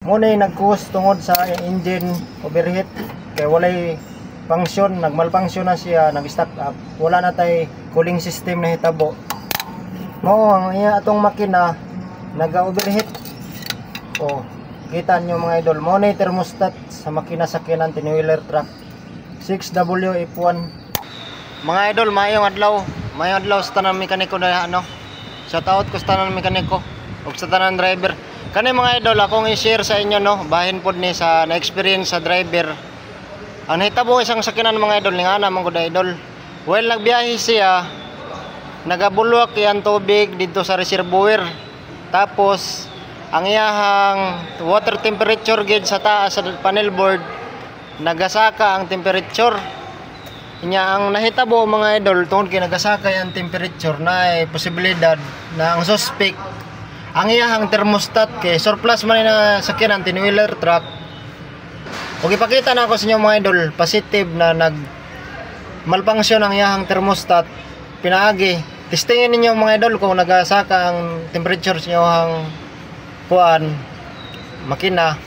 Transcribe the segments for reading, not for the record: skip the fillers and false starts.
Muna nag-cause tungod sa engine overheat kay walay function, nagmalfunction na siya, nag-stop up, wala na tay cooling system na hitabo. Mao ang iya atong makina nag-overheat. Oh, kita nyo mga idol, mo na thermostat sa makina sakyanan tin-wheeler truck 6WF1. Mga idol, mayong adlaw sa tanan mekaniko na shout out ko sa tanan mekaniko ug sa tanan driver. Kani mga idol, akong i-share sa inyo bahin pod ni sa na-experience sa driver. Ang hitabo isang sakyanan mga idol, nga naman ko idol. Well, nagbiyahe siya, nagabulwak yan tubig dito sa reservoir. Tapos ang iyahang water temperature gauge sa taas sa panel board nagasaka ang temperature niya. Ang nahitabo mga idol, tungod kay nagasaka yung temperature, na ay posibilidad na ang suspect ang iyahang thermostat kay surplus man na sakyanan tin-wheeler truck. Ug ipakita na ako sa inyo mga idol, positive na nag malfunction ang iyahang thermostat. Pinaagi, testingin ninyo mga idol kung nagasaka ang temperature sa iyahang kuan makina.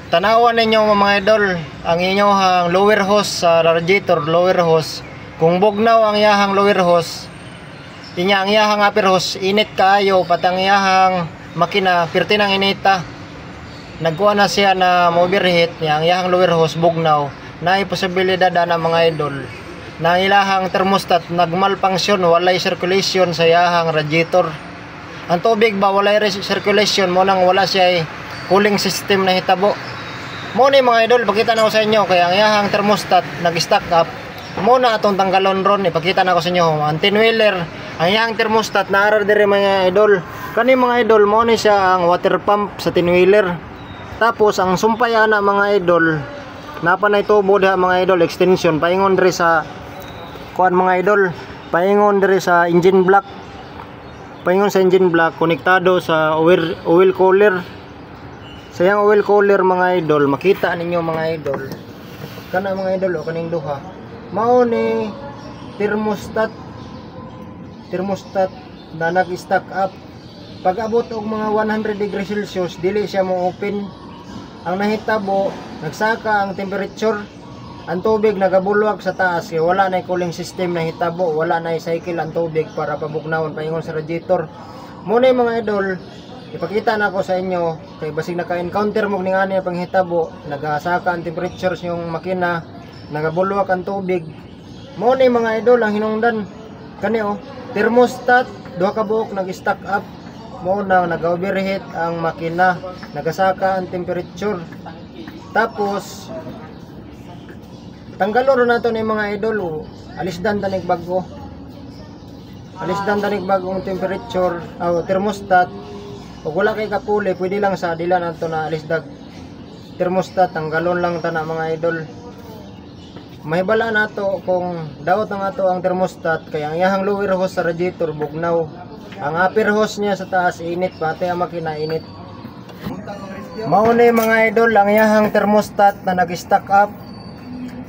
Tanawan ninyo mga idol ang inyong lower hose sa radiator, lower hose. Kung bugnaw ang iyahang lower hose, ang iyahang upper hose init kaayo, pati ang iyahang makina pirti ng inita, nagkuha na siya na overheat niya, ang iyahang lower hose bugnaw, na posibilidad na mga idol na ilahang thermostat nagmalfunction, walay circulation sa iyahang radiator. Ang tubig ba walay circulation mo nang wala siya cooling system na hitabo. Mo ni mga idol, pakita na ko sa inyo kaya ang iyahang thermostat nag-stack up. Muna atong tanggalon ron, ipakita na ko sa inyo. Ang tin-wheeler, ang iyahang thermostat naarar dire mga idol. Kani mga idol, mo ni siya ang water pump sa tin-wheeler. Tapos ang sumpay ana mga idol, napanay tubo diha mga idol, extension paingon dire sa kuan mga idol, paingon dire sa engine block. Paingon sa engine block, konektado sa oil cooler. Sa yang oil cooler mga idol, makita ninyo mga idol. Kana mga idol o kaning duha. Mao ni thermostat na nag-stack up. Pag abot og mga 100 degrees Celsius, dili siya mo open. Ang nahitabo, nagsaka ang temperature. Ang tubig nagabulwak sa taas kaya wala na cooling system na hitabo, wala na cycle ang tubig para pabugnawon paingon sa radiator. Muna mga idol, ipakita na ako sa inyo kay basig naka-encounter mo ning ani pang hitabo, nagasaka ang temperature sa yung makina, nagabulwak ang tubig. Muna mga idol, ang hinungdan kani thermostat duha ka buok nag-stack up. Muna nag-overheat ang makina, nagasaka ang temperature. Tapos tanggalon nato ni mga idol, alisdan tanig bago. Alisdan tanig bagong temperature o thermostat. Ug wala kay kapuli, pwede lang sa dila nato na alisdag thermostat, tanggalon lang ta na mga idol. Mahibala nato kung daot na ato ang thermostat kay ang iyahang lower hose sa radiator bugnaw. Ang upper hose niya sa taas init, pati ang makina init. Mao ni mga idol ang iyahang thermostat na nag-stack up.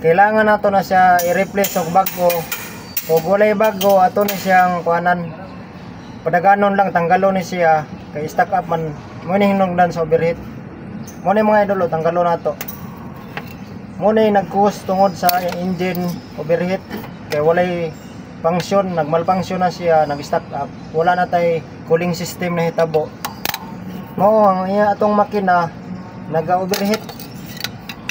Kailangan nato na siya i-replace og bago. O walay bago, ato ni siyang kuanan. Padaganon lang, tanggalon ni siya. Kay stack up man, mo ni hinungdan sa overheat. Mo ni mga idol, tanggalon nato. Mo ni nag-cause tungod sa engine overheat. Kay walay function, nagmalfunction na siya, nag-stack up. Wala na tay cooling system na hitabo. Mo ang iya atong makina nag-overheat.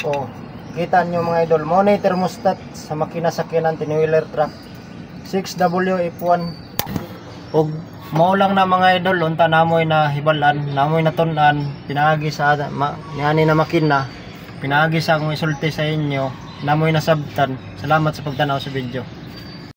Oh, kita nyo mga idol, mo na thermostat sa makina sakyanan tin-wheeler truck 6WF1. Og mao lang na mga idol, unta namoy na hibalan, namoy na tun-an, pinaagi sa niani na makina, pinaagi sa akong isulti sa inyo, namoy na sabtan. Salamat sa pagtanaw sa video.